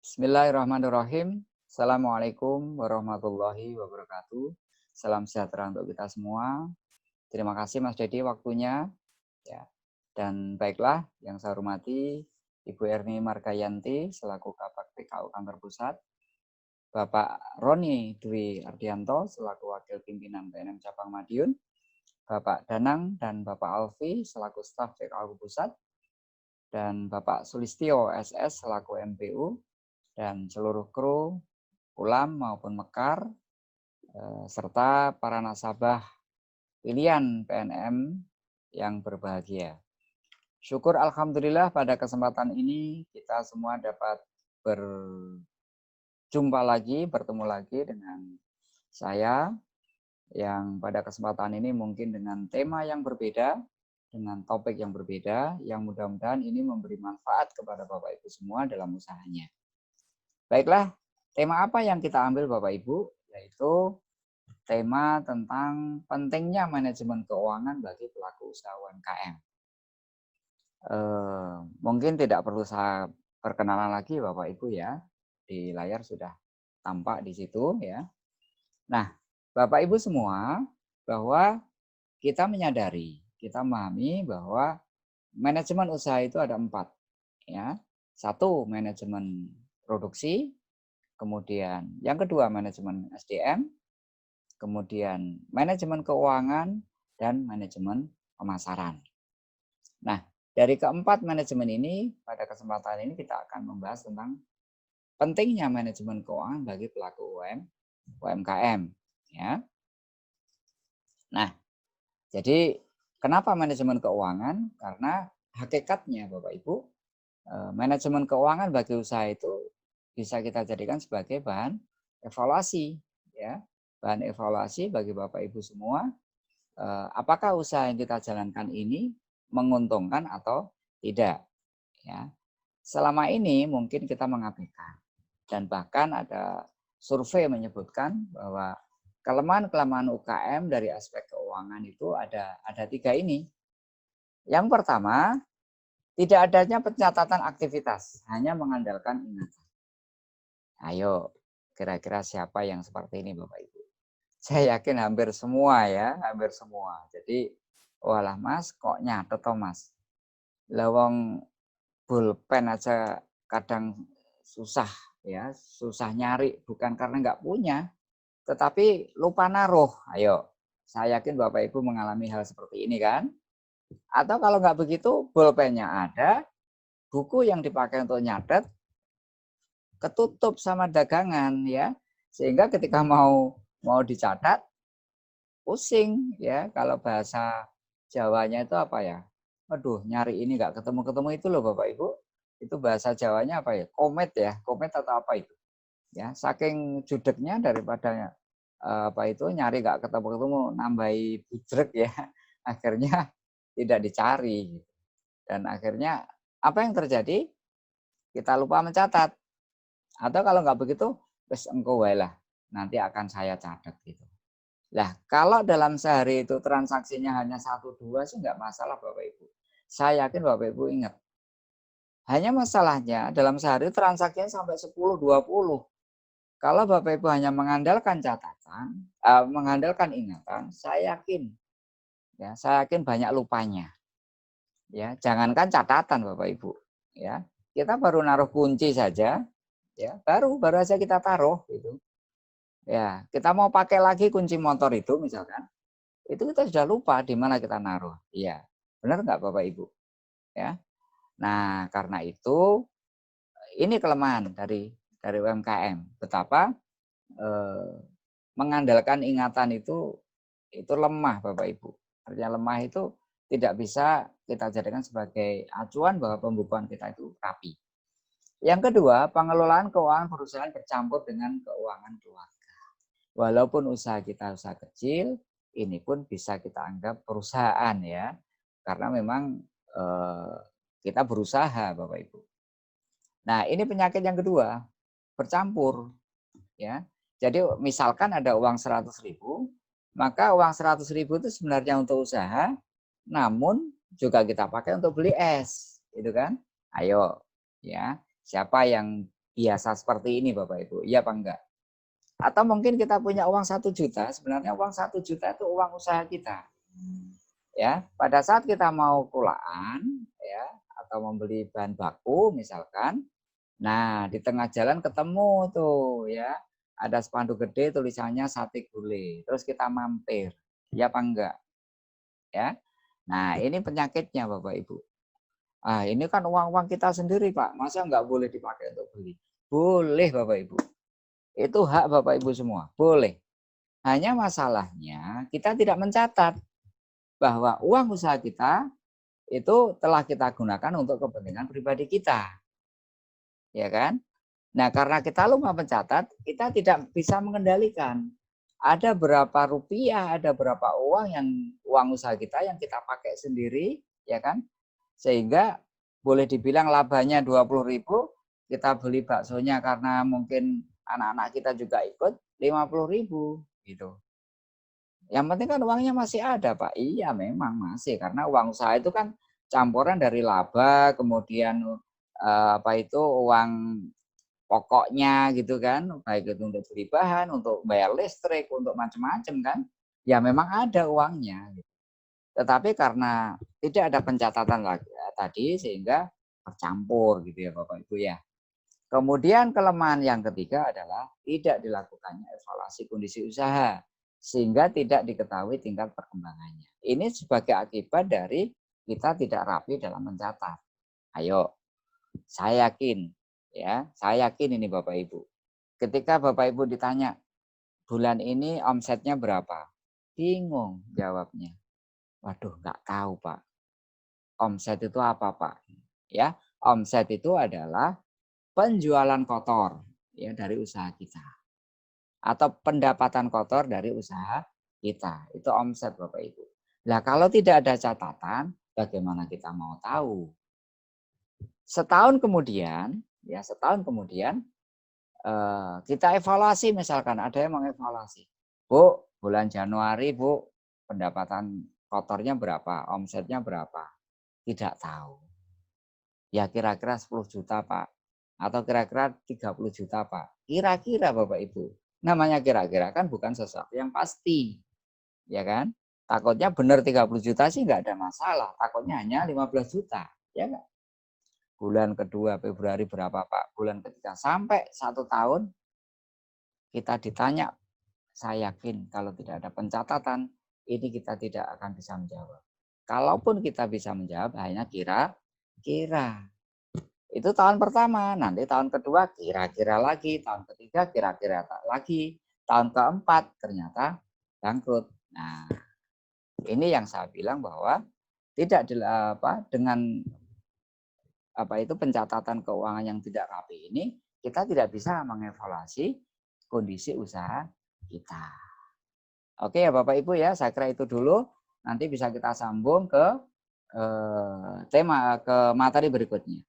Bismillahirrahmanirrahim. Assalamualaikum warahmatullahi wabarakatuh. Salam sejahtera untuk kita semua. Terima kasih Mas Dedi waktunya. Ya. Dan baiklah yang saya hormati Ibu Erni Margayanti selaku Kabak PKU Kantor Pusat, Bapak Roni Dwi Ardianto selaku Wakil Pimpinan PNM Cabang Madiun, Bapak Danang dan Bapak Alfi selaku staf PKU Pusat, dan Bapak Sulistio SS selaku MPU, dan seluruh kru Ulam maupun Mekar, serta para nasabah pilihan PNM yang berbahagia. Syukur Alhamdulillah pada kesempatan ini kita semua dapat bertemu lagi dengan saya yang pada kesempatan ini mungkin dengan tema yang berbeda, dengan topik yang berbeda, yang mudah-mudahan ini memberi manfaat kepada Bapak Ibu semua dalam usahanya. Baiklah, tema apa yang kita ambil Bapak Ibu? Yaitu tema tentang pentingnya manajemen keuangan bagi pelaku usaha UMKM. Mungkin tidak perlu saya perkenalan lagi Bapak Ibu ya, di layar sudah tampak di situ ya. Nah, Bapak Ibu semua, bahwa kita menyadari, kita memahami bahwa manajemen usaha itu ada 4 ya. 1, manajemen produksi, kemudian yang kedua manajemen SDM, kemudian manajemen keuangan, dan manajemen pemasaran. Nah, dari keempat manajemen ini, pada kesempatan ini kita akan membahas tentang pentingnya manajemen keuangan bagi pelaku UMKM. Ya. Nah, jadi kenapa manajemen keuangan? Karena hakikatnya Bapak Ibu, manajemen keuangan bagi usaha itu bisa kita jadikan sebagai bahan evaluasi. Ya. Bahan evaluasi bagi Bapak Ibu semua, apakah usaha yang kita jalankan ini menguntungkan atau tidak. Ya. Selama ini mungkin kita mengabaikan, dan bahkan ada survei menyebutkan bahwa kelemahan-kelemahan UKM dari aspek keuangan itu ada 3 ini. Yang pertama, tidak adanya pencatatan aktivitas, hanya mengandalkan ingatan. Ayo, kira-kira siapa yang seperti ini Bapak Ibu? Saya yakin hampir semua ya, hampir semua. Jadi, walah Mas, kok nyatet toh Mas? Lawang pulpen aja kadang susah ya, susah nyari bukan karena nggak punya, tetapi lupa naruh. Ayo, saya yakin Bapak Ibu mengalami hal seperti ini kan? Atau kalau nggak begitu, pulpennya ada, buku yang dipakai untuk nyatet ketutup sama dagangan ya, sehingga ketika mau dicatat pusing ya. Kalau bahasa Jawanya itu apa ya? Aduh, nyari ini nggak ketemu-ketemu itu loh Bapak Ibu. Itu bahasa Jawanya apa ya? Komet ya, komet atau apa itu? Ya, saking judeknya daripada apa itu nyari nggak ketemu-ketemu, nambahi budrek ya. Akhirnya tidak dicari. Dan akhirnya apa yang terjadi? Kita lupa mencatat. Atau kalau nggak begitu, wes engko wae lah. Nanti akan saya catat gitu. Lah, kalau dalam sehari itu transaksinya hanya 1, 2 sih nggak masalah Bapak Ibu. Saya yakin Bapak Ibu ingat. Hanya masalahnya dalam sehari transaksinya sampai 10, 20. Kalau Bapak Ibu hanya mengandalkan catatan, mengandalkan ingatan, saya yakin banyak lupanya. Ya, jangankan catatan Bapak Ibu, ya. Kita baru naruh kunci saja, ya, baru aja kita taruh gitu. Ya, kita mau pakai lagi kunci motor itu misalkan, itu kita sudah lupa di mana kita naruh. Iya, benar nggak Bapak Ibu? Ya. Nah, karena itu ini kelemahan dari UMKM. Betapa mengandalkan ingatan itu lemah Bapak Ibu. Artinya lemah itu tidak bisa kita jadikan sebagai acuan bahwa pembukuan kita itu rapi. Yang kedua, pengelolaan keuangan perusahaan bercampur dengan keuangan keluarga. Walaupun usaha kita usaha kecil, ini pun bisa kita anggap perusahaan ya. Karena memang kita berusaha Bapak Ibu. Nah, ini penyakit yang kedua, bercampur ya. Jadi misalkan ada uang 100.000, maka uang 100.000 itu sebenarnya untuk usaha, namun juga kita pakai untuk beli es, gitu kan? Ayo, ya, siapa yang biasa seperti ini Bapak Ibu, iya apa enggak? Atau mungkin kita punya uang 1 juta, sebenarnya uang 1 juta itu uang usaha kita. Ya, pada saat kita mau kulaan ya atau membeli bahan baku misalkan, nah di tengah jalan ketemu tuh ya, ada spanduk gede tulisannya sate gulai, terus kita mampir, ya apa enggak? Ya. Nah, ini penyakitnya Bapak Ibu. Ah, ini kan uang-uang kita sendiri, Pak. Masa nggak boleh dipakai untuk beli? Boleh, Bapak Ibu. Itu hak Bapak Ibu semua. Boleh. Hanya masalahnya kita tidak mencatat bahwa uang usaha kita itu telah kita gunakan untuk kepentingan pribadi kita. Ya kan? Nah, karena kita lupa mencatat, kita tidak bisa mengendalikan. Ada berapa rupiah, ada berapa uang usaha kita yang kita pakai sendiri, ya kan? Sehingga boleh dibilang labanya 20.000, kita beli baksonya karena mungkin anak-anak kita juga ikut 50.000 gitu. Yang penting kan uangnya masih ada, Pak. Iya, memang masih karena uang usaha itu kan campuran dari laba, kemudian apa itu uang pokoknya gitu kan, baik itu untuk beli bahan, untuk bayar listrik, untuk macam-macam kan. Ya memang ada uangnya. Tetapi karena tidak ada pencatatan lagi ya, tadi sehingga tercampur gitu ya Bapak Ibu ya. Kemudian kelemahan yang ketiga adalah tidak dilakukannya evaluasi kondisi usaha sehingga tidak diketahui tingkat perkembangannya. Ini sebagai akibat dari kita tidak rapi dalam mencatat. Ayo, saya yakin ya, saya yakin ini Bapak Ibu. Ketika Bapak Ibu ditanya bulan ini omsetnya berapa? Bingung jawabnya. Waduh, nggak tahu, Pak. Omset itu apa, Pak? Ya, omset itu adalah penjualan kotor ya dari usaha kita atau pendapatan kotor dari usaha kita. Itu omset, Bapak Ibu. Nah, kalau tidak ada catatan, bagaimana kita mau tahu? Setahun kemudian, ya setahun kemudian kita evaluasi misalkan ada yang mengevaluasi. Bu, bulan Januari, Bu, pendapatan kotornya berapa? Omsetnya berapa? Tidak tahu. Ya kira-kira 10 juta Pak. Atau kira-kira 30 juta Pak. Kira-kira Bapak Ibu. Namanya kira-kira kan bukan sesuatu yang pasti. Ya kan? Takutnya benar 30 juta sih nggak ada masalah. Takutnya hanya 15 juta. Ya nggak? Bulan kedua Februari berapa Pak? Bulan ketiga sampai 1 tahun kita ditanya. Saya yakin kalau tidak ada pencatatan, ini kita tidak akan bisa menjawab. Kalaupun kita bisa menjawab hanya kira-kira. Itu tahun pertama, nanti tahun kedua kira-kira lagi, tahun ketiga kira-kira lagi, tahun keempat ternyata bangkrut. Nah, ini yang saya bilang bahwa tidak dengan itu pencatatan keuangan yang tidak rapi ini kita tidak bisa mengevaluasi kondisi usaha kita. Oke ya Bapak Ibu ya, saya kira itu dulu. Nanti bisa kita sambung ke tema ke materi berikutnya.